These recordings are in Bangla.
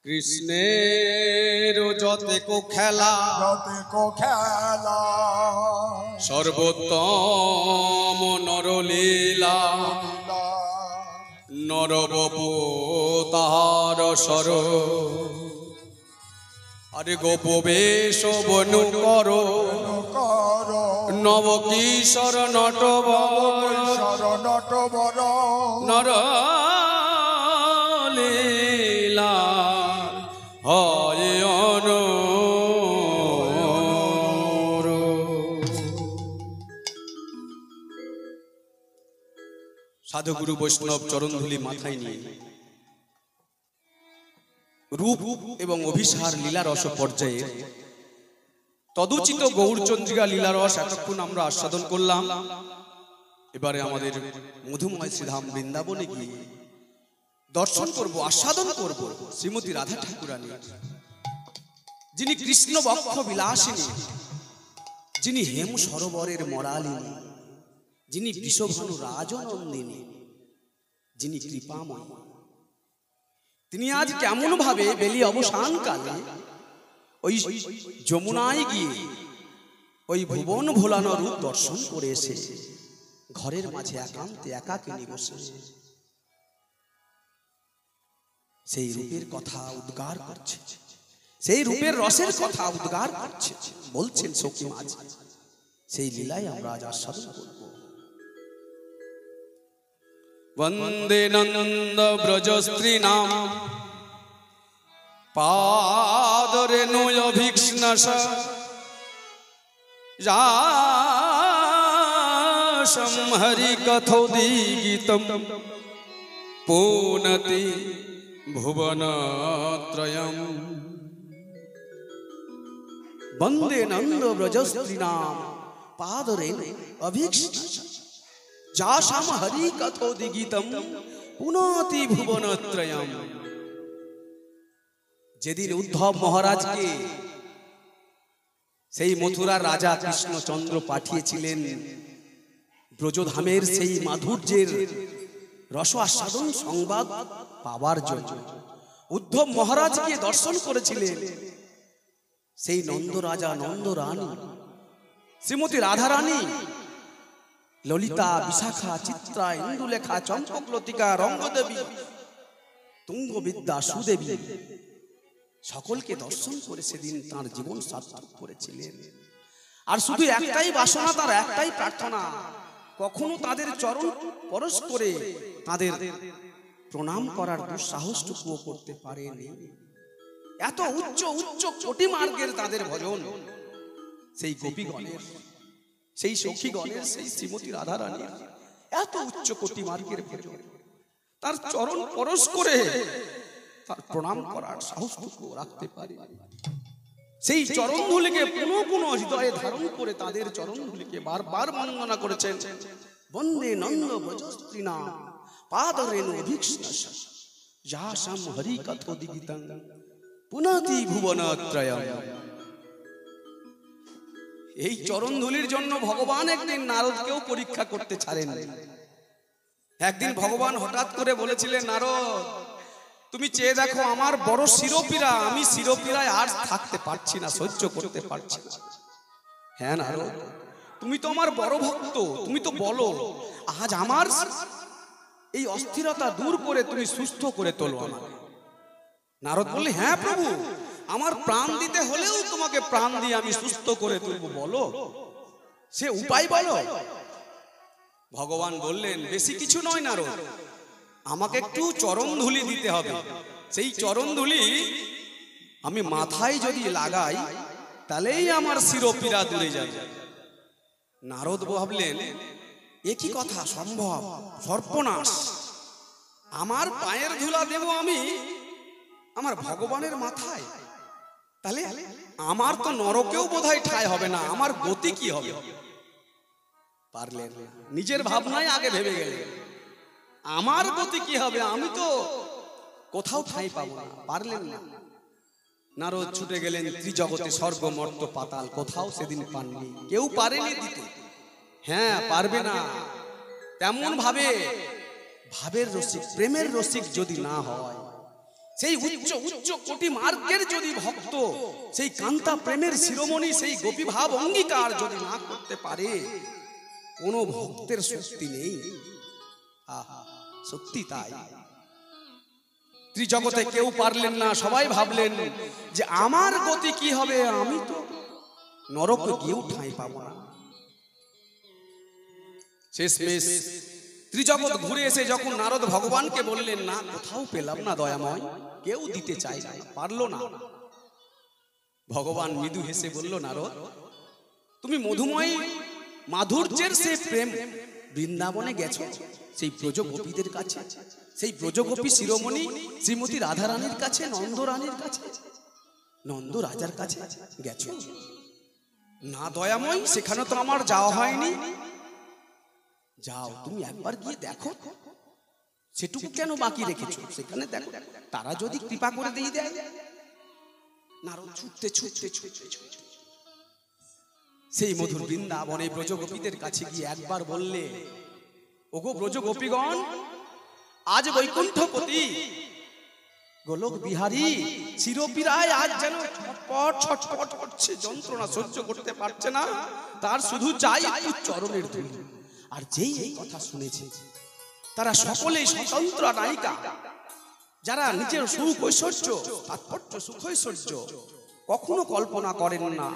কৃষ্ণের যতে কো খেলা সর্বোত্তম নরলীলা নরবপু তাহার সর আরে গোপবেশ বনু কর নব কিশোর নটবর নরলীলা হয় অনর। সাধুগুরু বৈষ্ণব চরণধুলি মাথায় নিয়ে রূপ এবং অভিসার লীলারস পর্যায়ে তদুচিত গৌরচন্দ্রিকা লীলারস এতক্ষণ আমরা আস্বাদন করলাম। এবারে আমাদের মধুময় শ্রীধাম বৃন্দাবনে গিয়ে দর্শন করব, আস্বাদন করব শ্রীমতী রাধা ঠাকুরানী, যিনি কৃষ্ণ বক্ষ বিলাসিনী, যিনি হেম সরোবরের মরালিনী, যিনি বৃষভানু রাজনন্দিনী, যিনি কৃপাময়। তিনি আজ কেমন ভাবে বেলি অবসান কালে ওই যমুনায় গিয়ে ওই ভুবন ভোলানো রূপ দর্শন করে এসে ঘরের মাঝে একান্তে একাকিনী বসে সেই রূপের কথা উদ্গার করছে, সেই রূপের রসের কথা উদ্গার করছে, বলছেন সখী মাঝে। সেই লীলায় আমরা আজ আস্বাদন করব। বন্দে নন্দ ব্রজস্ত্রীনাম পাদরেণু অভিক্ষ্ণস যাসম হরি কথোদিগীতম পুনতি ভুবনত্রয়ম। বন্দে নন্দ ব্রজস্ত্রীনাম পাদরেণু অভিক্ষ্ণস যাসাম হরি কথোদিগীতম পুনতি ভুবনত্রয়ম। যেদিন উদ্ধব মহারাজকে সেই মথুরার রাজা কৃষ্ণচন্দ্র পাঠিয়েছিলেন ব্রজধামের সেই মাধুর্যের রস আস্বাদন সংবাদ পাওয়ার জন্য, উদ্ধব মহারাজকে দর্শন করেছিলেন সেই নন্দ রাজা নন্দ রানী শ্রীমতী রাধা রানী, ললিতা, বিশাখা, চিত্রা, ইন্দুলেখা, চম্পকলতিকা, রঙ্গদেবী, তুঙ্গবিদ্যা, সুদেবী, সকলকে দর্শন করে সেদিন তার জীবন সার্থক করেছিলেন। আর শুধু একটাই বাসনা, তার একটাই প্রার্থনা, কখনো তাদের চরণ পরশ করে তাদের প্রণাম করার দুঃসাহসটুকুও করতে পারেনি। এত উচ্চ উচ্চ কোটি মার্গের তাদের ভজন, সেই গোপীগণের, সেই সখীগণের, সেই শ্রীমতী রাধা রানীর এত উচ্চ কোটি মার্গের ভজন, তার চরণ পরশ করে তার প্রণাম করার সাহসটুকু রাখতে পারে। সেই চরণধূলিকে পুনঃ পুনঃ হৃদয়ে ধারণ করে তাদের চরণধূলিকে বারবার বন্দনা করেছেন। বন্দে নন্দ ব্রজস্ত্রীনাম পাদরেণু অভিক্ষ্ণস যাসাম হরি কথোদিগীতম পুনতি ভুবনত্রয়ম। এই চরণধূলির জন্য ভগবান একদিন নারদকেও পরীক্ষা করতে ছাড়েন। একদিন ভগবান হঠাৎ করে বলেছিলেন, নারদ তুমি চেয়ে দেখো আমার বড় শিরোপীড়া, আমি শিরোপীড়ায় আর থাকতে পারছি না, সহ্য করতে পারছি না। হ্যাঁ নারদ, তুমি তো আমার বড় ভক্ত, তুমি তো বলো আজ আমার এই অস্থিরতা দূর করে তুমি সুস্থ করে তোলো আমাকে। নারদ বললে, হ্যাঁ প্রভু, আমার প্রাণ দিতে হলেও তোমাকে প্রাণ দিয়ে আমি সুস্থ করে তুলবো, বলো সে উপায় বলো। ভগবান বললেন, বেশি কিছু নয় নারদ, আমাকে একটু চরণধূলি দিতে হবে। সেই চরণধূলি আমি মাথায় যদি লাগাই তাহলেই আমার শিরোপীড়া দূরে যাবে। নারদ ভাবলেন, এ কি কথা সম্ভব, সর্বনাশ, আমার পায়ের ধুলা দেব আমি আমার ভগবানের মাথায়, তাহলে আমার তো নরকেও বোধহয় ঠাঁই হবে না, আমার গতি কি হবে। পারলেন নিজের ভাবনায় আগে ভেবে গেলেন, আমার গতি কি হবে, আমি তো কোথাও ঠাঁই পাবো না। পারলেন না। নারদ ছুটে গেলেন ত্রিজগতে, স্বর্গ মর্ত পাতাল, কোথাও সেদিন পাননি, কেউ পারেনি দিতে। হ্যাঁ পারবে না, তেমন ভাবে ভাবের রসিক, প্রেমের রসিক যদি না হয়, সেই উচ্চ উচ্চ কোটি মার্গের যদি ভক্ত সেই কান্তা প্রেমের শিরোমণি সেই গোপী ভাব অঙ্গীকার যদি না করতে পারে, কোন ভক্তের শক্তি নেই। আহা, সত্যি তাই। ত্রিজগতে কেউ পারলেন না, সবাই ভাবলেন যে আমার গতি কি হবে, আমি তো নরকে গিয়েও ঠাঁই পাবো না। শেষমেশ ত্রিজগৎ ঘুরে এসে যখন নারদ ভগবানকে বললেন, না কোথাও পেলাম না দয়াময়, কেউ দিতে চাই না, পারলো না। ভগবান মৃদু হেসে বলল, নারদ তুমি মধুময় মাধুর্যের সেই প্রেম বৃন্দাবনে গেছো, সেই ব্রজগোপীদের কাছে, সেই ব্রজগোপী শিরোমণি শ্রীমতী রাধারানীর কাছে, নন্দরানীর কাছে, নন্দ রাজার কাছে গেছো না দয়াময়? সেখানে তো আমার যাওয়া হয়নি। যাও, তুমি একবার গিয়ে দেখো, সেটুকু কেন বাকি রেখেছো? সেখানে দেখো, তারা যদি কৃপা করে দিয়ে দেয়। নারদ ছুটতে ছুটতে ছুটতে ছুটতে সেই মধুর বৃন্দাবনে ব্রজগোপীদের কাছে গিয়ে একবার বললে, ওগো ব্রজগোপীগণ, আজ বৈকুণ্ঠপতি গোলক বিহারী চিরপিরায় আজ যেন ছটপট ছটপট করছে, যন্ত্রণা সহ্য করতে পারছে না, তার শুধু চাই একটু চরণের ধুলি। আর যেই এই কথা শুনেছে তারা সকলেই স্বতন্ত্র নায়িকা, যারা নিজের সুখ ঐশ্বর্য তাৎপর্য সুখ ঐশ্বর্য কখনো কল্পনা করেন না,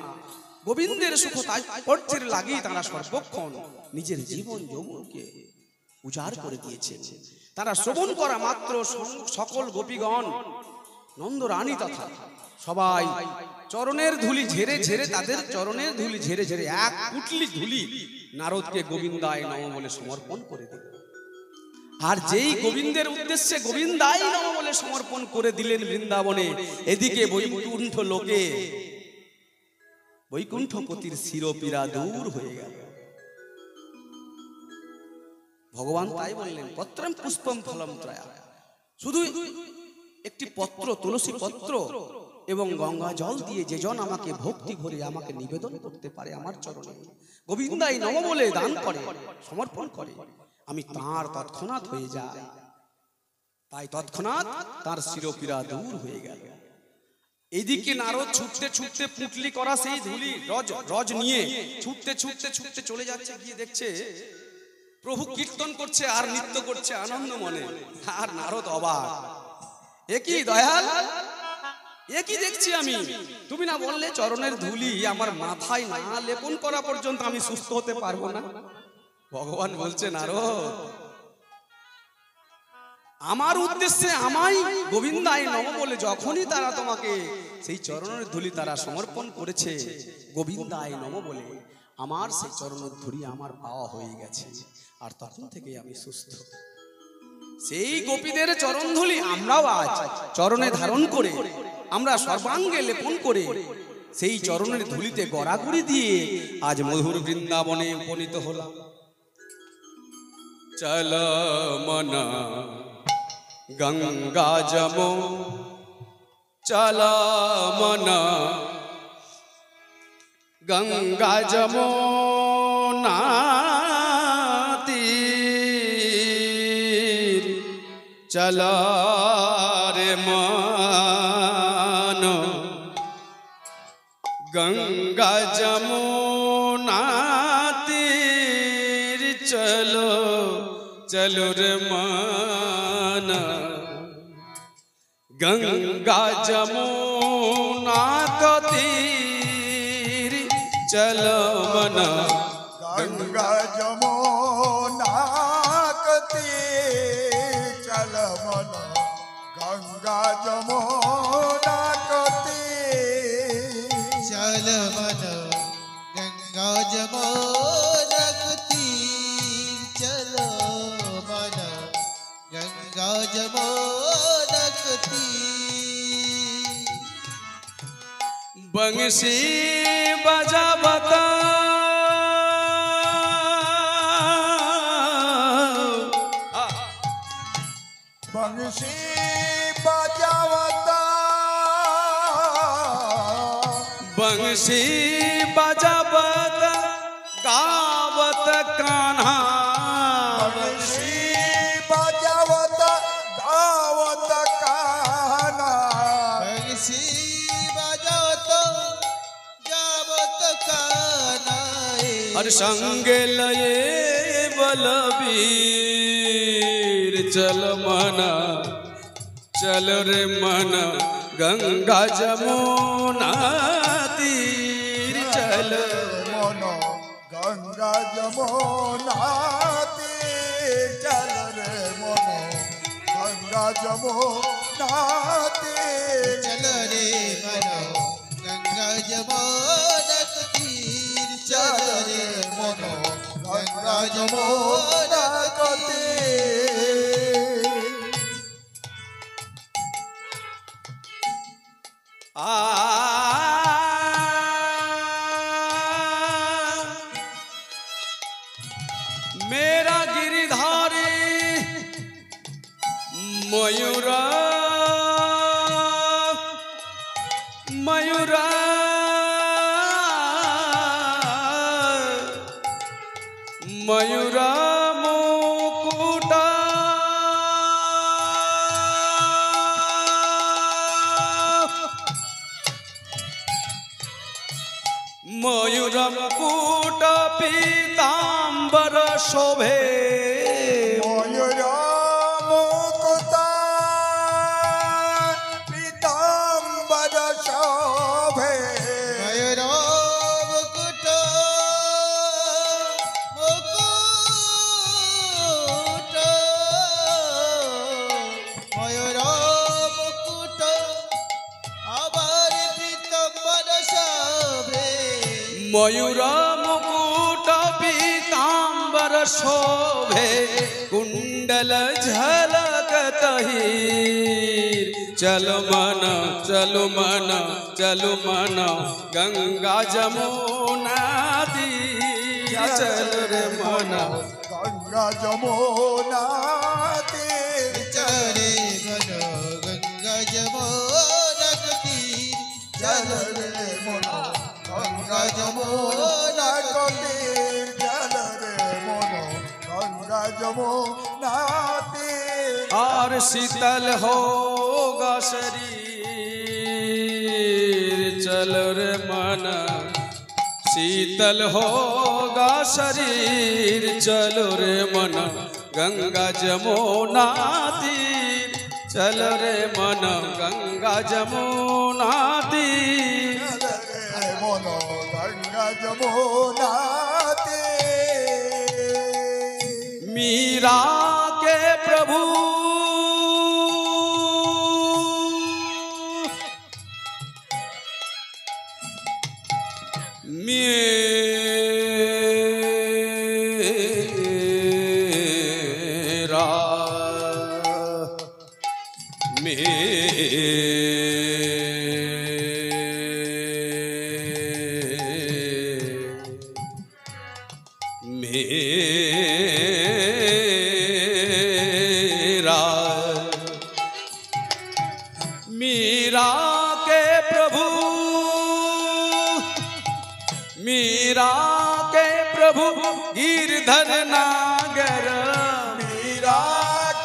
গোবিন্দের সুখ তাৎপর্যের লাগেই তারা সর্বক্ষণ নিজের জীবন যৌবনকে উজাড় করে দিয়েছে। তারা শ্রবণ করা মাত্র সকল গোপীগণ, নন্দ রানী তথা সবাই চরণের ধুলি ঝেড়ে ঝেড়ে, তাদের চরণের ধুলি ঝেড়ে ঝেড়ে এক পুটলি ধুলি নারদকে গোবিন্দায় নম বলে সমর্পণ করে দিল। আর যেই গোবিন্দের উদ্দেশ্যে গোবিন্দায় নম বলে সমর্পণ করে দিলেন বৃন্দাবনে, এদিকে বৈকুণ্ঠ লোকে বৈকুণ্ঠপতির শিরোপীড়া দূর হয়ে গেল। ভগবান তাই বললেন, পত্রম পুষ্পম ফলম ত্রয়া, শুধু একটি পত্র, তুলসী পত্র এবং গঙ্গা জল দিয়ে যে জন আমাকে ভক্তি ভরে আমাকে নিবেদন করতে পারে আমার চরণে, গোবিন্দাই নম বলে দান করে, সমর্পণ করে, আমি তাঁর তৎক্ষণাৎ হয়ে যাই। তাই তৎক্ষণাৎ তার শিরোপীড়া দূর হয়ে গেল। এইদিকে নারদ ছুটতে ছুটতে পুটলি করা সেই ধুলি রজ নিয়ে ছুটতে ছুটতে ছুটতে চলে যাচ্ছে, গিয়ে দেখছে প্রভু কীর্তন করছে আর নৃত্য করছে আনন্দ মনে। আর নারদ অবাক, এ কি দয়াল, এ কি দেখছি আমি? তুমি না বললে চরণের ধুলি আমার মাথায় না লেপন করা পর্যন্ত আমি সুস্থ হতে পারবো না? ভগবান বলছে, নারদ আমার উদ্দেশ্যে আমায় গোবিন্দায় নম বলে যখনই তারা তোমাকে সেই চরণের ধুলি তারা সমর্পণ করেছে, গোবিন্দায় নম বলে আমার সেই চরণের ধুলি আমার পাওয়া হয়ে গেছে, আর তখন থেকে আমি সুস্থ। সেই গোপীদের চরণ ধুলি আমরাও আজ চরণে ধারণ করে, আমরা সর্বাঙ্গে লেপন করে সেই চরণের ধুলিতে গড়াগড়ি দিয়ে আজ মধুর বৃন্দাবনে উপনীত হলাম। চল মনা গঙ্গা যমো, চল মনা গঙ্গা যমুনা তীর, চল রে মন গঙ্গা যমুনা তীর, চলো চলো রে মন গঙ্গা যমুনা তীর, চলো মন গঙ্গা যমুনা তীর, চলো মন গঙ্গা যমুনা তীর, চলো মন গঙ্গা যমুনা তীর, চলো মন গঙ্গা যমুনা তীর। बंसी बजावता बंसी बजावता, बंसी बजावता गावत कान्हा, बंसी बजावता गावत कान्हा, बंसी बजाओ तो जावत कानाए और संगे लये बलबीर चल मना चल रे मन गंगा जमुना तीर चल मन गंगा जमुना तीर चल रे मन गंगा जमुना तीर चल रे मनो गंगा जमुना तीर चल रे मनो गंगा जमुना तीर मेरा गिरिधारी मयूरा मयूरा मयूरा मुकुटा मयूर मुकुट पीतांबर शोभे मयूर मुकुता पीतांबर शोभे मयूरो मुकुट मुकुट मयूरो मुकुट आवर पीतांबर शोभे मयूर मुकुट पीतांबर शोभे कुंडल झलकत हीर चलो मन गंगा जमुना तीर चल रे मन गंगा जमुना तीर चले मनो गंगा जमुना तीर चल रे मन गंगा जमुना तीर चल रे मन गंगा जमुना तीर और शीतल होगा शरीर चल रे मन शीतल होगा शरीर चलो रे मन गंगा जमुना तीर चल रे मन गंगा जमुना तीर चल रे मन गंगा जमुना तीर मीरा के प्रभु मेरा मेरा मीरा के प्रभु मीरा के प्रभु गिरधर नागर मीरा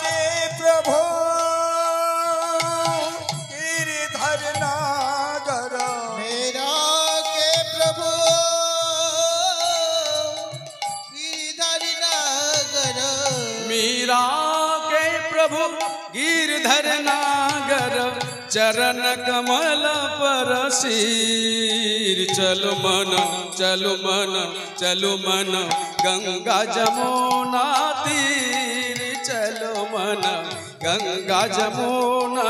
के प्रभु गिरधर नागर मेरा के प्रभु गिरधर नागर मीरा के प्रभु गिरधर नागर चरण कमल पर शीर चलो मन गंगा जमुना तीर चलो मन गंगा जमुना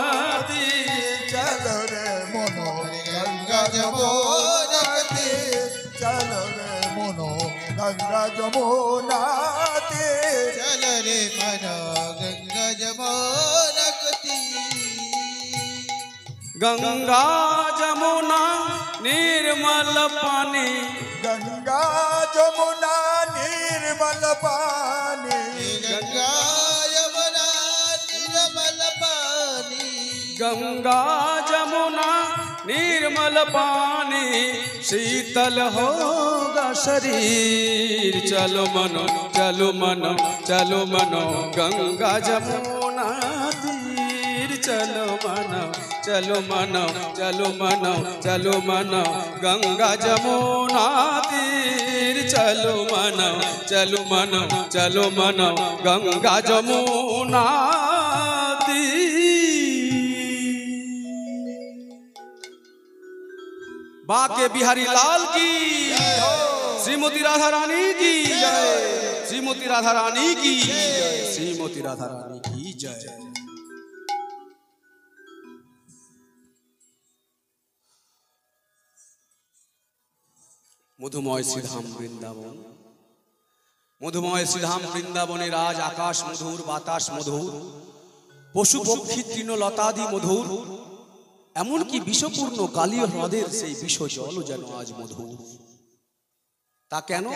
तीर चल रे मोनो गंगा जमुना तीर चल रे मोनो गंगा जमुना तीर चल रे मनो गंगा जमुना तीर गंगा जमुना निर्मल पानी गंगा जमुना निर्मल पानी गंगा यमुना निर्मल पानी गंगा जमुना निर्मल पानी शीतल होगा शरीर चलो मनो गंगा जमुना तीर चलो मनो चलो मनो चलो मनो चलो मनो गंगा जमुना तीर चलो मनो चलो मनो चलो मनो गंगा जमुना तीर। बाके बिहारी लाल की श्रीमती राधा रानी की जय, श्रीमती राधा रानी की जय, श्रीमती राधा रानी की जय। मधुमय श्रीधाम वृंदावन, मधुमय श्रीधाम वृंदावने राज आकाश मधुर बातास मधुर पशु पक्षी तृणलतादि मधुर एमनकी विषपूर्ण काली ह্রদের সেই বিষ জল যেন আজ মধুর। তা কেন?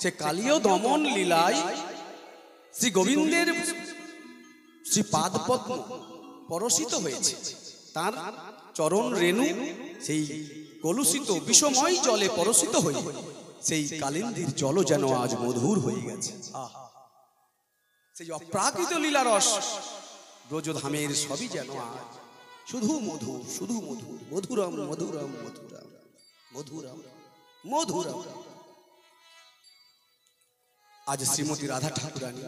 সে কালীয় দমন লীলায় শ্রী গোবিন্দের শ্রী পাদপদ্ম পরশিত হয়েছে, তার চরণ রেণু সেই কলুষিত বিষময় জলে পরশিত হয়ে সেই কালিন্দীর জল যেন আজ মধুর হয়ে গেছে। সেই অপ্রাকৃত লীলারস ব্রজধামের সবই যেন আজ শুধু মধুর, শুধু মধুর, মধুরম মধুরম মধুরম মধুরম মধুরম। আজ শ্রীমতী রাধা ঠাকুরানী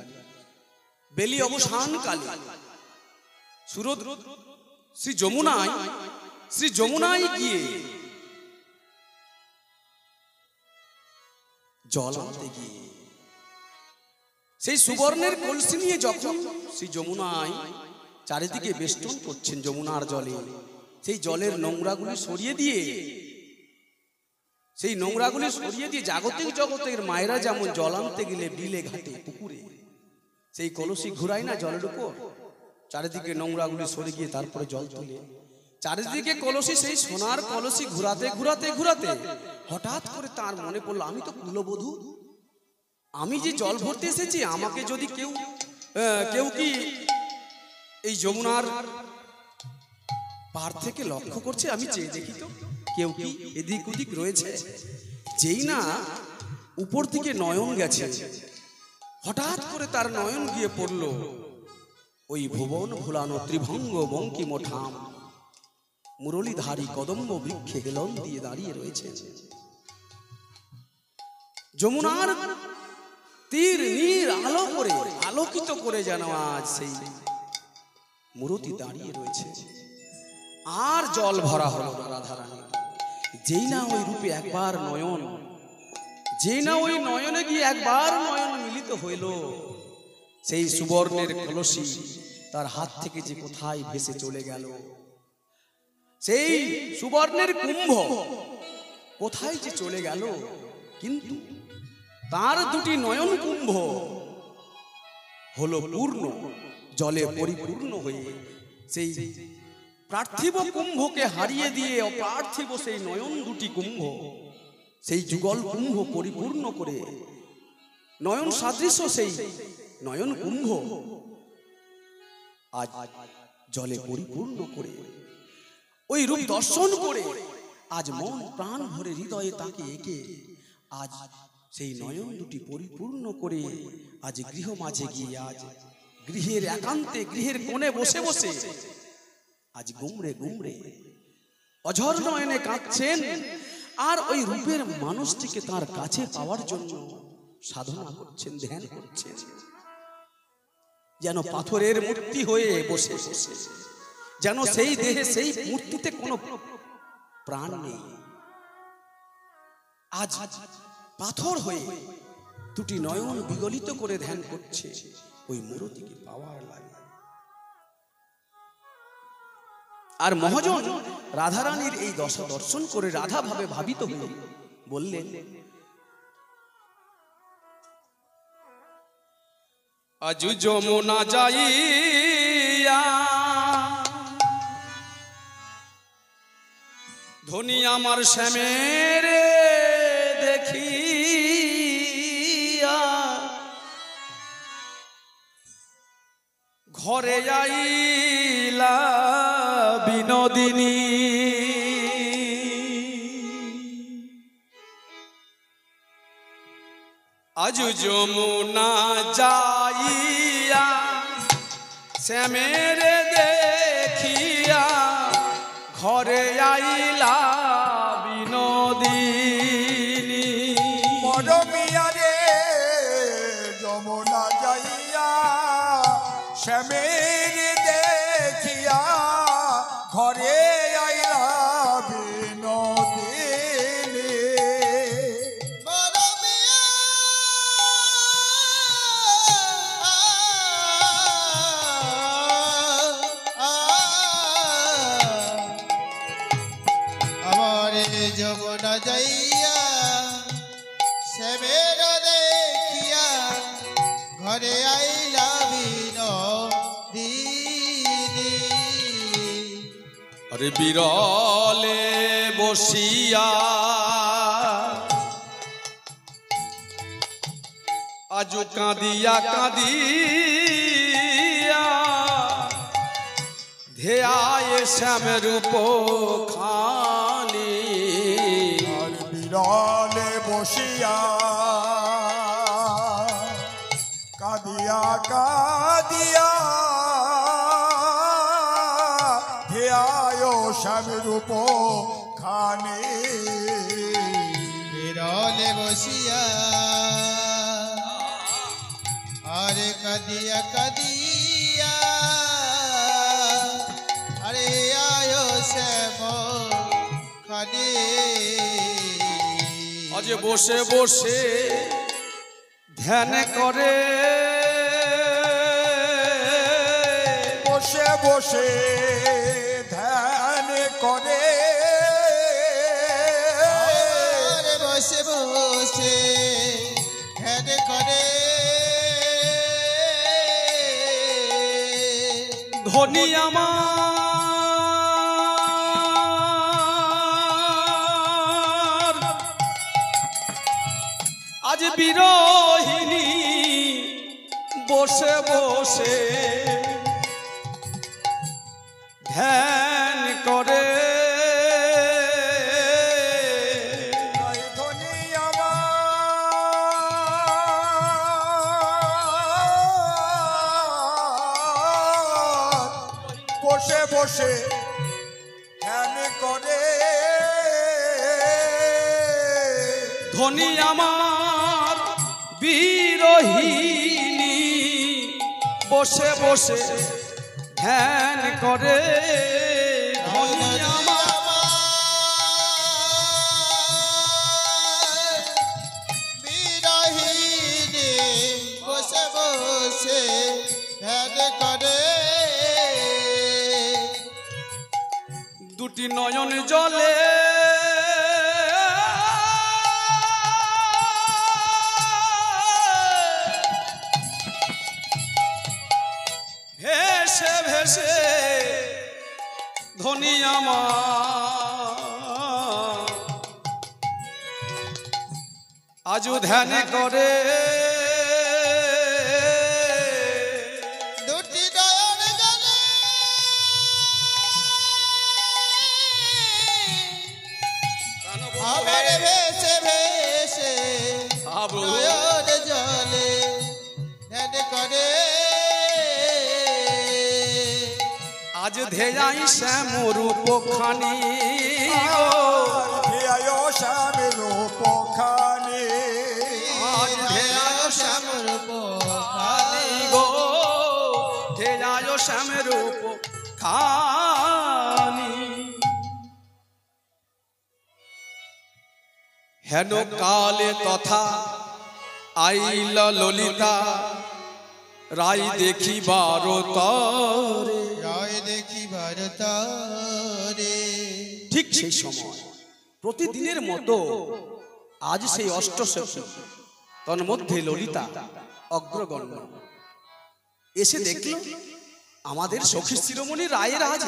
বেলি অবসান কালে সুরদ শ্রী যমুনায় গিয়ে জল আনতে গিয়ে সেই সুবর্ণের কলসি নিয়ে যখন শ্রী যমুনায় চারিদিকে বেষ্টন করছেন যমুনার জলে, সেই জলের নোংরাগুলি সরিয়ে দিয়ে, সেই নোংরাগুলি সরিয়ে দিয়ে জাগতিক জগতের মায়েরা যেমন জল আনতে গেলে বিলে ঘাটে পুকুরে সেই কলসি ঘুরায় না জলের উপর, চারিদিকে নোংরাগুলি সরে গিয়ে তারপরে জল তুলে চারিদিকে কলসি, সেই সোনার কলসি ঘুরাতে ঘুরাতে ঘুরাতে হঠাৎ করে তার মনে পড়লো আমি তো কুলবধূ, আমি যে জল ভরতে এসেছি আমাকে যদি কেউ কি এই যমুনার পার থেকে লক্ষ্য করছে, আমি চেয়ে দেখি তো কেউ কি এদিক ওদিক রয়েছে। যেই না উপর থেকে নয়ন গেছে, হঠাৎ করে তার নয়ন গিয়ে পড়ল ওই ভুবন ভুলানো ত্রিভঙ্গ বঙ্কিম ঠাম মুরলীধারী কদম্ব বৃক্ষে হেলন দিয়ে দাঁড়িয়ে রয়েছে। যমুনার তীর নীর আলো করে আলোকিত করে যেন আজ সেই মূর্তি দাঁড়িয়ে রয়েছে। আর জল ভরা হলো রাধারানী। যেই না ওই রূপে একবার নয়ন, যেই না ওই নয়নে গিয়ে একবার নয়ন মিলিত হইল, সেই সুবর্ণের কলসি তার হাত থেকে যে কোথায় ভেসে চলে গেল, সেই সুবর্ণের কুম্ভ কোথায় যে চলে গেল। কিন্তু তার দুটি নয়ন কুম্ভ হলো পূর্ণ, জলে পরিপূর্ণ হয়ে সেই পার্থিব কুম্ভকে হারিয়ে দিয়ে অপার্থিব সেই নয়ন দুটি কুম্ভ, সেই যুগল কুম্ভ পরিপূর্ণ করে নয়ন সাদৃশ্য সেই নয়ন কুম্ভ আজ জলে পরিপূর্ণ করে ওই রূপ দর্শন করে আজ মন প্রাণ ভরে হৃদয়ে তাকে এঁকে আজ সেই নয়ন দুটি পরিপূর্ণ করে আজ গৃহ মাঝে গিয়ে আজ গৃহের একান্তে গৃহের কোণে বসে বসে আজ গুমরে গুমরে অঝর নয়নে কাঁদছেন, আর ওই রূপের মানুষটিকে তার কাছে পাওয়ার জন্য সাধনা করছেন, ধ্যান করছেন, যেন পাথরের মূর্তি হয়ে বসে বসে, যেন সেই দেহে সেই মূর্তিতে কোনো প্রাণ নেই। আজ পাথর হয়ে দুটি নয়ন বিগলিত করে ধ্যান করছে ওই মূর্তিকে পাওয়ার লাগে। আর মহাজন রাধারানীর এই দশা দর্শন করে রাধা ভাবে ভাবিত হয়ে বললেন, আজ যমুনা যাইয়া ধনী আমার শ্যামের দেখিয়া ঘরে আইলা বিনোদিনী, আজ যমুনা যাইয়া শ্যামের দেখিয়া ঘরে আইলা বিনোদিনী মরমিয়া রে যমুনা যাইয়া শ্যামের দেখিয়া ঘরে আইলা বিনোদিনী মরমিয়া আমারে যমুনা যাইয়া শ্যামের দেখিয়া ঘরে আইলা বিনোদিনী আরে বিরলে বসিয়া আজ কাঁদিয়া কাঁদিয়া ধেয়ায় শ্যাম রূপ খানি আর বিরলে বসিয়া কাঁদিয়া কাঁদিয়া ধ্যায় স্বামীরূপ খানি বিরলে বসিয়া আরে কাদিয়া কাদিয়া আরে আয়ো শ্যাম খানি আজ বসে বসে ধ্যান করে বসে বসে ধ্যান করে আরে বসে বসে ধ্যান করে ধনী আমার আজ বিরোহিনী বসে বসে ধ্যান করে ধনী আমার বসে বসে ধ্যান করে ধনী আমার বিরোহিনী বসে বসে ধ্যান করে ধনী আমার বিরহিনী বসে বসে ধ্যান করে দুটি নয়ন জলে ভেসে ভেসে ধনী আমার আজও ধ্যান করে দুটি নয়ন জলে আমার ভেসে ভেসে আবু নয়ন জলে ধ্যান করে আজ ধেয়াই শ্যাম রূপ খানি গো ধ্যায় স্বামীরূপ খানি আজ ধেয়ায় শ্যাম রূপ খানি গো ধেয়ায় শ্যাম রূপ খানি হেন কালে তথা আইল ললিতা রাই দেখিবার তরে রায় দেখি ভারত রে ঠিক সেই সময় প্রতিদিনের মতো আজ সেই অষ্টসখী তন্মধ্যে ললিতা অগ্রগণ্য এসে দেখল আমাদের সখী শিরোমণি রায়ের আজ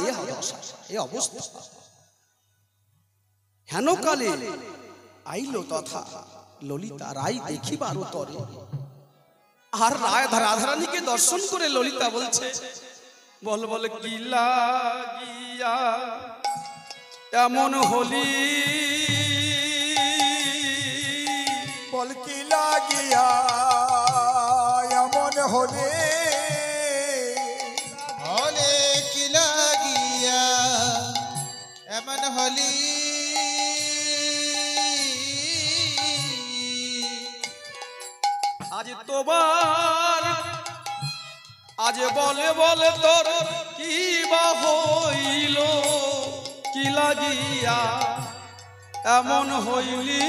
এ অবস্থা হেন কালে আইল তথা ললিতা রায় দেখিবার তরে আর রাধারানীকে দর্শন করে ললিতা বলছে বল বল কি লাগিয়া এমন হলি বল কি লাগিয়া এমন হলে হলে কি লাগিয়া হলি আজ তোমার আজ বলে বলে তোর কি বা হইল কি লাগিয়া এমন হইলি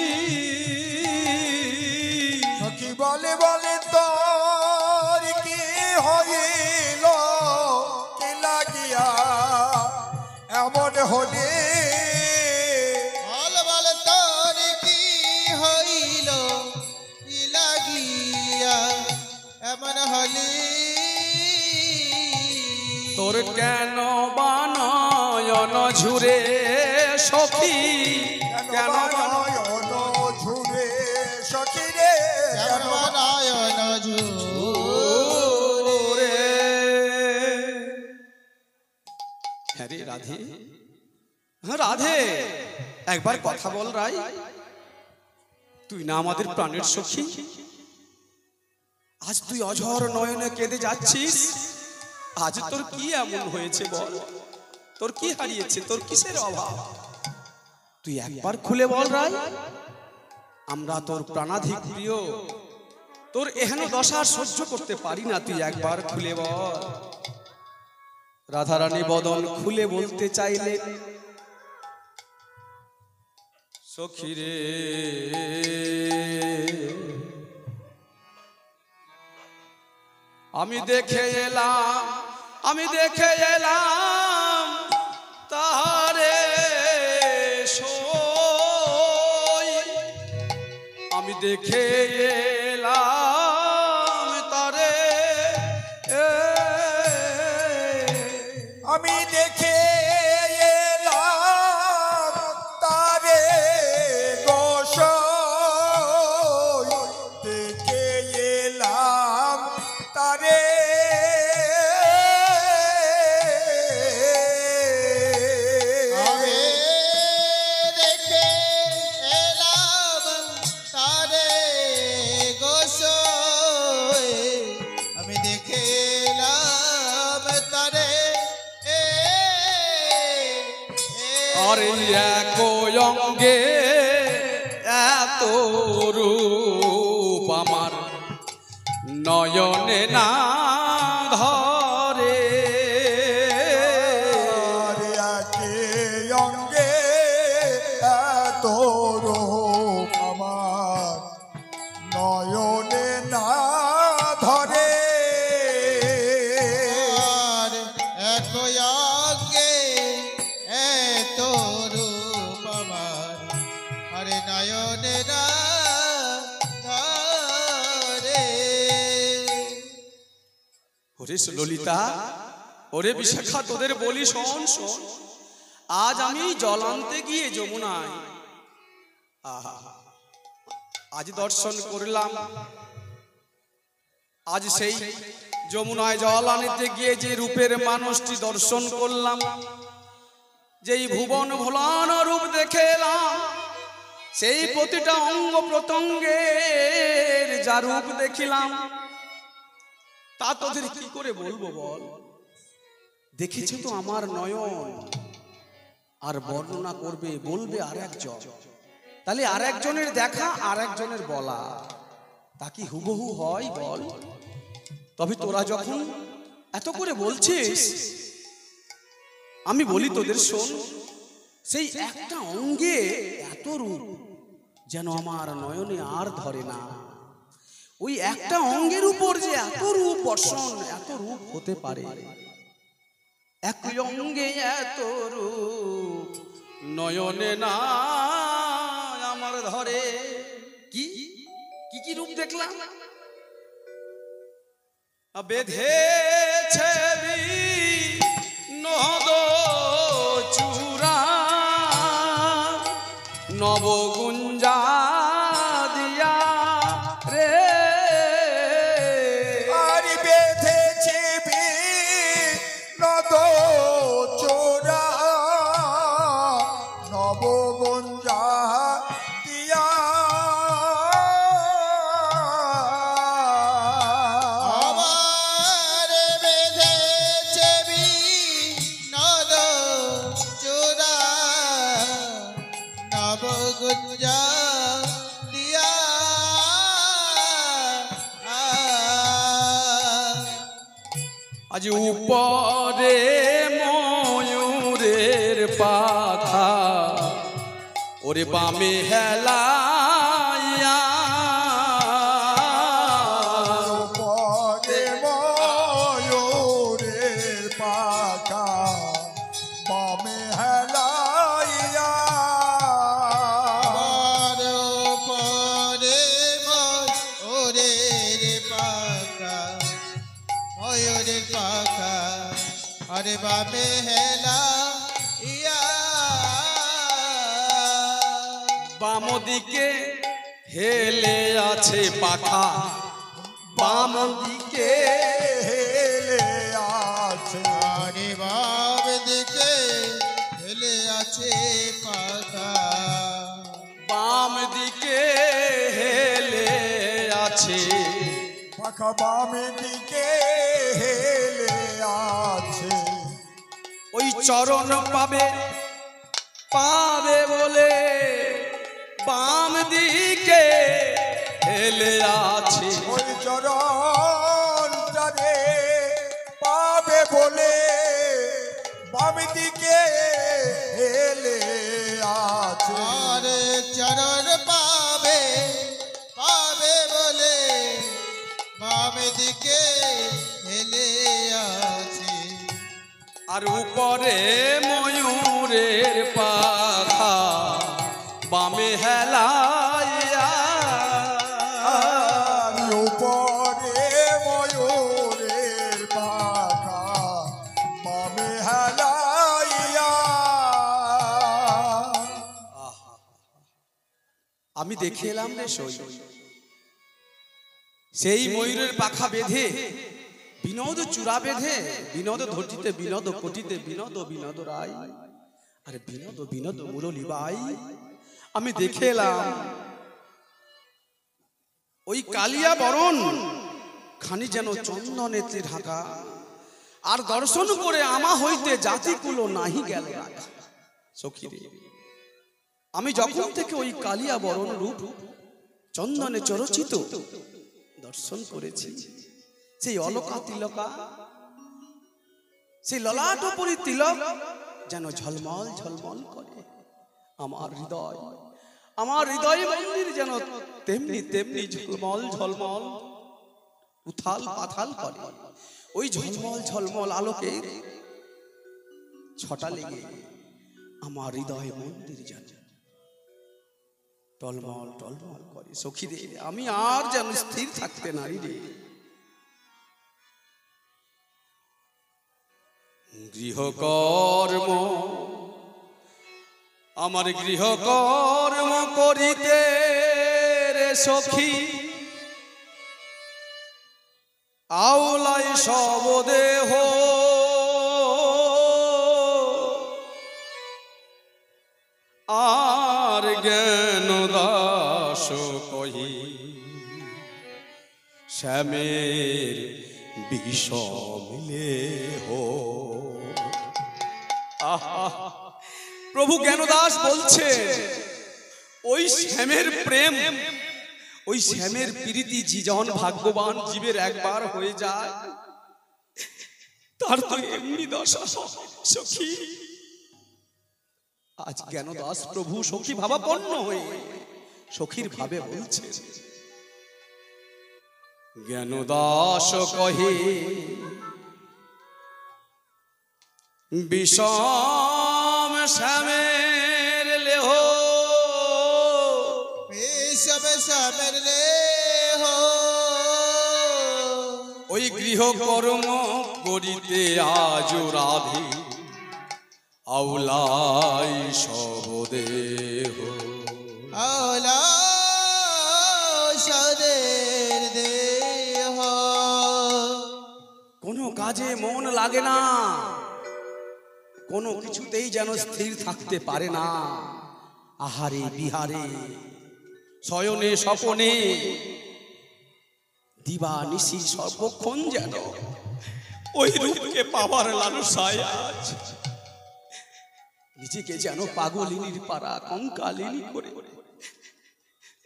সখী বলে বলে তোর কি হইল কি লাগিয়া এমন হলি বল বল তোর কি হইল কি লাগিয়া এমন হলি তোর কেন বানয়ন ঝুরে সখী কেন নয়ন ঝুরে সখী রে কেন নয়ন ঝুরে হ্যাঁ রে রাধে, হ্যাঁ রাধে, একবার কথা বল রাই, তুই না আমাদের প্রাণের সখী? আজ তুই অঝর নয়নে কেঁদে যাচ্ছিস, আজ তোর কি এমন হয়েছে বল? তোর কি হারিয়েছে? তোর কিসের অভাব? তুই একবার খুলে বল রাই, আমরা তোর প্রাণাধিক প্রিয়, তোর এহেন দশা সহ্য করতে পারি না, তুই একবার খুলে বল। রাধারানী বদন খুলে বলতে চাইলে সখী রে আমি দেখে এলাম তারে সই, আমি দেখে এলাম তারে আমি দেখে এলাম তারে গোসাই দেখে এলাম তারে আমি দেখে এলাম তারে গোসাই আমি দেখে এলাম তারে আরে এক অঙ্গে এত রূপ আমার নয়নে না ধরে, আরে একে অঙ্গে এত রূপ আমার নয়নে না ধরে আর এত আগে এত রূপ আমার আরে নয়নে না ধরে। ওরে ললিতা, ওরে বিশাখা, তোদের বলি শোন শোন, আজ আমি জল আনতে গিয়ে যমুনায় আহা আজ দর্শন করলাম, আজ সেই যমুনায় জল আনতে গিয়ে যে রূপের মানুষটি দর্শন করলাম, যেই ভুবন ভোলান রূপ দেখে এলাম, সেই প্রতিটা অঙ্গ প্রত্যঙ্গের যা রূপ দেখিলাম, তা তোদের কি করে বলবো বল? দেখেছে তো আমার নয়ন, আর বর্ণনা করবে বলবে আর একজন, তাহলে আর একজনের দেখা আর একজনের বলা তা কি হুবহু হয় বল? তবে তোরা যখন এত করে বলছিস, আমি বলি তোদের শোন, সেই একটা অঙ্গে এত রূপ যেন আমার নয়নে আর ধরে না। ওই একটা অঙ্গের উপর যে এত রূপ বর্ষণ, এত রূপ হতে পারে, এক অঙ্গে এত রূপ নয়নে না আমার ধরে। কি কি কি রূপ দেখলাম? বেঁধেছে নদ চূড়া নবগুঞ্জা দিয়া রে, আর বেঁধেছে নদ চোরা নবগঞ্জা দিয়া আমার বেঁধেছে নদ চূড়া গুঞ্জা দিয়া আজ উপরে ময়ূরের পাখা ওরে বামে হেলাইয়া পরে ময়ূরের পাখা বামে হেলাইয়া আমার উপরে ময়ূরের পাখা ময়ূরের পাখা আরে বামে হেলা ইয়া বাম দিকে হেলে আছে পাখা বাম দিকে হেলে আছে আরে বাম দিকে হেলে আছে পাখা বাম দিকে হেলে আছে পাখা বামে দিকে হেলে আছে ওই চরণ পাবে পাবে বলে বাম দিকে হেলে আছে ওই চরণটারে পাবে বলে বাম দিকে হেলে আছে আরে চরণ পাবে পাবে বলে বাম দিকে হেলে আছে আর উপরে ময়ূরের পাখা বামে হেলাইয়া আর উপরে ময়ূরের পাখা বামে হেলাইয়া আমি দেখে এলাম রে সই সেই ময়ূরের পাখা বেঁধে বিনোদ চূড়া বেঁধে বিনোদ ধরতিতে বিনোদ কোটিতে বিনোদ বিনোদ রায় আরে বিনোদ বিনোদ মুরলী বাই আমি দেখে এলাম ওই কালিয়া বরণ খানি যেন চন্দনেতে ঢাকা আর দর্শন করে আমা হইতে জাতিকুলো নাহি গেল রাখা সখী রে আমি যখন থেকে ওই কালিয়া বরণ রূপ চন্দনে চরচিত দর্শন করেছি সেই অলকা তিলকা সেই ললাট উপরি তিলক যেন ঝলমল ঝলমল করে আমার হৃদয় মন্দির যেন তেমনি তেমনি ঝলমল ঝলমল উথাল পাথাল করে ওই ঝলমল ঝলমল আলোকে ছটা লেগে আমার হৃদয় মন্দির যেন টলমল টলমল করে সখী রে আমি আর যেন স্থির থাকতে নারী রে গৃহকর্ম আমার গৃহকর্ম করিতে রে সখী আওলাই সব দেহ আর জ্ঞান দাস কহি শ্যামের বিষমিলে হো প্রভু জ্ঞানদাস বলছে ওই শ্যামের প্রেম ওই শ্যামের প্রীতি জীজন ভাগ্যবান জীবের একবার হয়ে যায় তার তো এমনি দশা সখী আজ জ্ঞানদাস প্রভু সখী ভাবাপন্ন হয়ে সখীর ভাবে বলছে জ্ঞানদাস কহে বিষম শ্যামের লেহ বিষম শ্যামের লেহ ওই গৃহকর্ম করিতে আজ রাধে আউলাই সব দেহ আওলা সদের দেহ কোনো কাজে মন লাগে না কোনো কিছুতেই যেন স্থির থাকতে পারে না আহারে বিহারে শয়নে স্বপনে দিবা নিশি সর্বক্ষণ যেন ওই রূপকে পাবার লালসায় আজ নিজেকে যেন পাগলিনীর পাড়া কঙ্কালিনী করে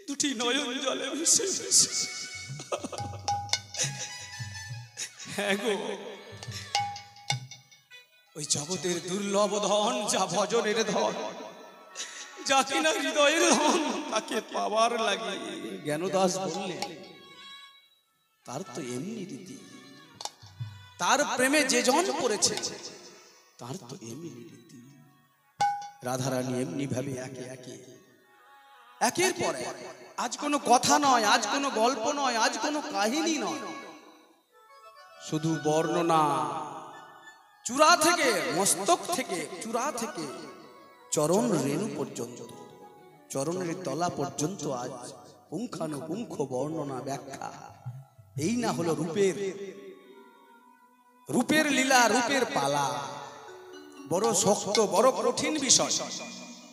দুটি নয়ন জলে ভেসে ভেসে। হ্যাঁ গো, ওই জগতের দুর্লভ ধন যা ভজনের ধন, যা কিনা হৃদয়ের ধন, তাকে পাওয়ার লাগে জ্ঞানদাস বললেন তার তো এমনি রীতি, তার প্রেমে যে জন পড়েছে তার তো এমনি রীতি। রাধারানী এমনি ভাবে একে একে একের পর এক, আজ কোনো কথা নয়, আজ কোনো গল্প নয়, আজ কোনো কাহিনী নয়, শুধু বর্ণনা, চূড়া থেকে, মস্তক থেকে, চূড়া থেকে চরণ রেণু পর্যন্ত, চরণের তলা পর্যন্ত আজ পুঙ্খানুপুঙ্খ বর্ণনা, ব্যাখ্যা। এই না হলো রূপের লীলা, রূপের পালা। বড় শক্ত, বড় কঠিন বিষয়।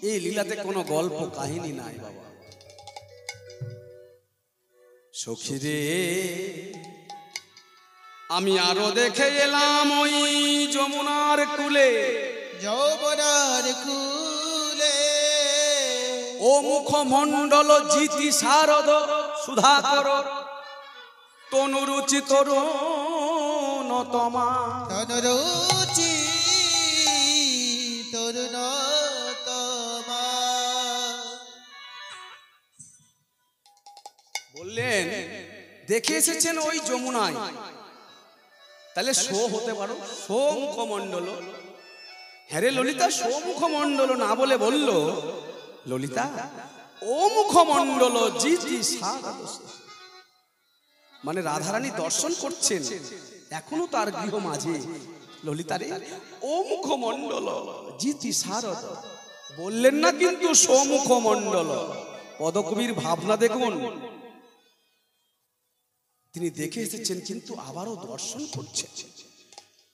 এই লীলাতে কোনো গল্প কাহিনী নাই বাবা। সখী রে, আমি আরো দেখে এলাম ওই যমুনার কূলে, যৌবনার কুলে ও মুখমণ্ডল জিতি শারদ সুধাকর, তনুরুচি তরুণতমা, তনুরুচি তরুণতমা। বললেন দেখে এসেছেন ওই যমুনায়, তাহলে সো হতে পারো, সো মুখমণ্ডল। হ্যাঁ রে ললিতা, সো মুখমণ্ডল না বলে বলল ললিতা ও মুখমণ্ডল জিতি শারদ। মানে রাধারানী দর্শন করছেন এখনো তার গৃহ মাঝে। ললিতারে ও মুখমণ্ডল জিতি শারদ বললেন না কিন্তু সমুখমণ্ডল। পদকবির ভাবনা দেখুন, তিনি দেখে এসেছেন কিন্তু আবারও দর্শন করছেন,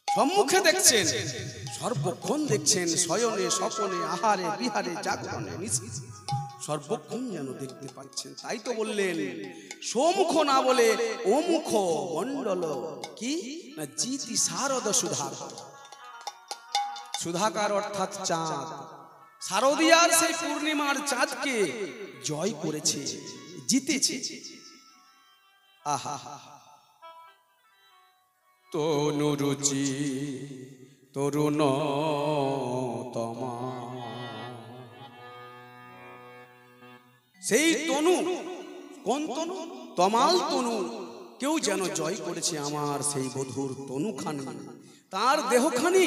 সম্মুখে দেখছেন, সর্বক্ষণ দেখছেন, শয়নে স্বপনে আহারে বিহারে জাগরণে নিশীথে সর্বক্ষণ যেন দেখতে পাচ্ছেন। তাই তো বললেন সমুখ না বলে ওমুখ মণ্ডল কি না জিতি শারদ সুধাকর। সুধাকর অর্থাৎ চাঁদ, শারদিয়ার সেই পূর্ণিমার চাঁদকে জয় করেছে, জিতেছে। আহা, তনুরুচি তরুণতমা, সেই তনু, কোন তনু? তমাল তনু কেউ যেন জয় করেছে আমার সেই বধুর তনুখানি, তার দেহখানি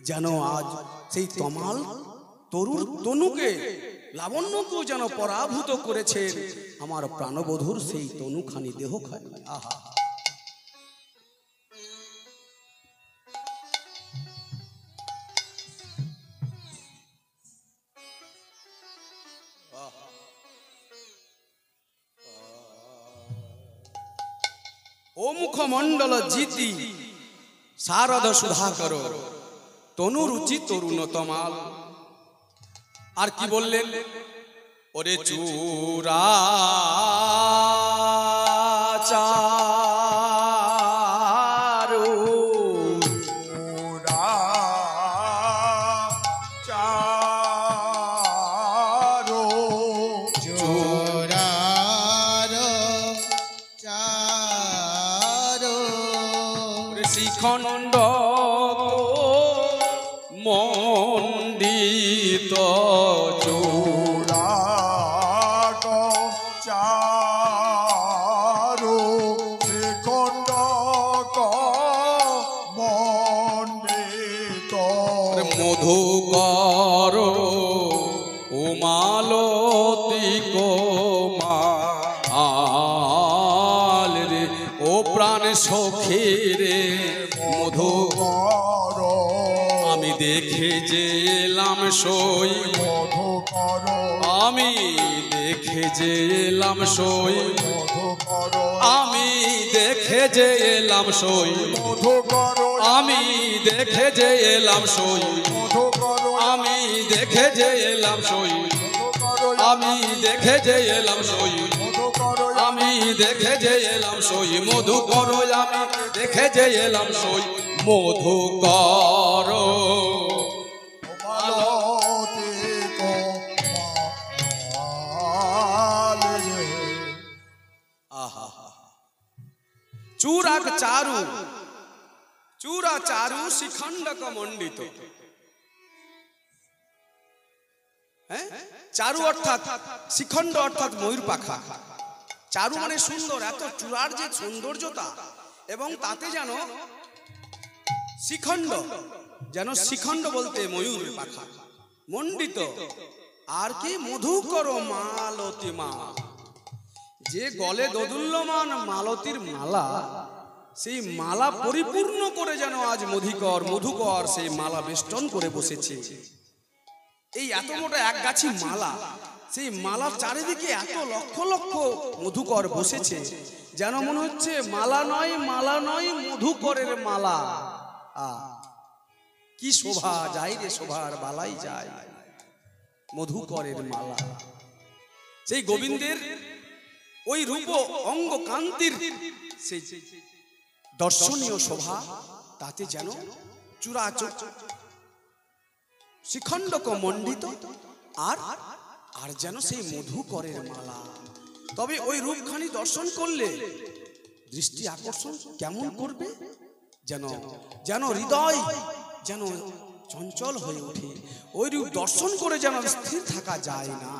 যেন আজ সেই তমাল তরুর তনুকে, লাবণ্যকেও যেন পরাভূত করেছেন আমার প্রাণবধূর সেই তনুখানি, দেহখানি। আহা, ও মুখমণ্ডল জিতি শারদ সুধাকর, তনুরুচি তরুণতমাল। আর কি বললেন? ওরে চূড়া চারু, চূড়া চারু, চূড়ার চারু, শ্রীখণ্ড মণ্ডিত চূড়া চারু, শ্রীখণ্ড মণ্ডিত মধুকর উমালতি কোমাল রে, ও প্রাণ সখী রে মধু, আমি দেখে যে এলাম সই, মধুকর, আমি দেখে যে এলাম সই, মধুকর, আমি দেখে যে এলাম সই, মধুকর, আমি দেখে যে এলাম সই, মধুকর, আমি দেখে যে এলাম সই, আমি দেখে যে এলাম সই, মধুকর, আমি দেখে যে এলাম সই, মধুকর, আমি দেখে যে এলাম সই, মধুকর মালতী কোমাল চূড়াক চারু, চূড়া চারু শিখণ্ডক মণ্ডিত। হ্যাঁ, চারু অর্থাৎ শিখণ্ড অর্থাৎ ময়ূর পাখা। চারু মানে সুন্দর, এত চূড়ার যে সৌন্দর্যতা, এবং তাতে যেন শিখণ্ড, যেন শিখণ্ড বলতে ময়ূর পাখা, মণ্ডিত আর কি মধুকর মালতী মা, যে গলে দোদুল্যমান মালতীর মালা, সেই মালা পরিপূর্ণ করে যেন আজ মধুকর মধুকর সেই মালা বেষ্টন করে বসেছে। এই এত মোটা এক গাছি মালা, সেই মালার চারিদিকে এত লক্ষ লক্ষ মধুকর বসেছে, যেন মনে হচ্ছে মালা নয়, মালা নয়, মধুকরের মালা। কি শোভা যায় রে, শোভার বালাই যায়, মধুকরের মালা। সেই গোবিন্দের ওই রূপ অঙ্গ কান্তির সেই দর্শনীয় শোভা, তাতে যেন চূড়াচূড় শিখণ্ডক মণ্ডিত, আর আর যেন সেই মধুকরের মালা। তবে ওই রূপখানি দর্শন করলে দৃষ্টি আকর্ষণ কেমন করবে, যেন যেন হৃদয় যেন চঞ্চল হয়ে ওঠে। ওই রূপ দর্শন করে যেন স্থির থাকা যায় না।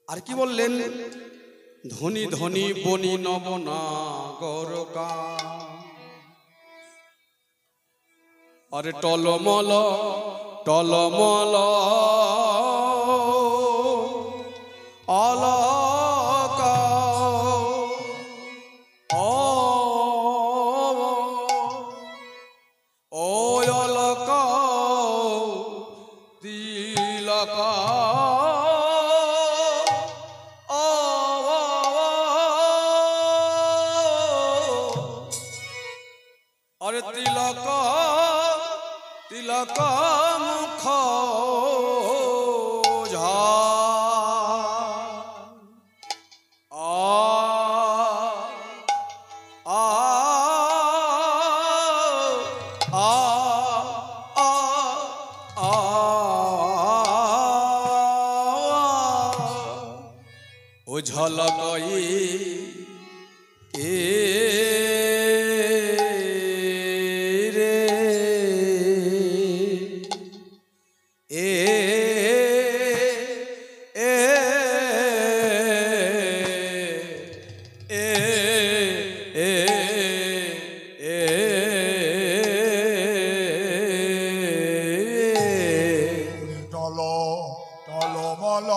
আর কি বললেন, ধনী ধনী বনি নবনাগরকা, আরে টলমল টলমল অলকা, ও অলকা তিলকা, আরে তিলক তিলক মুখ ঝা, ও ঝলক টল টলমল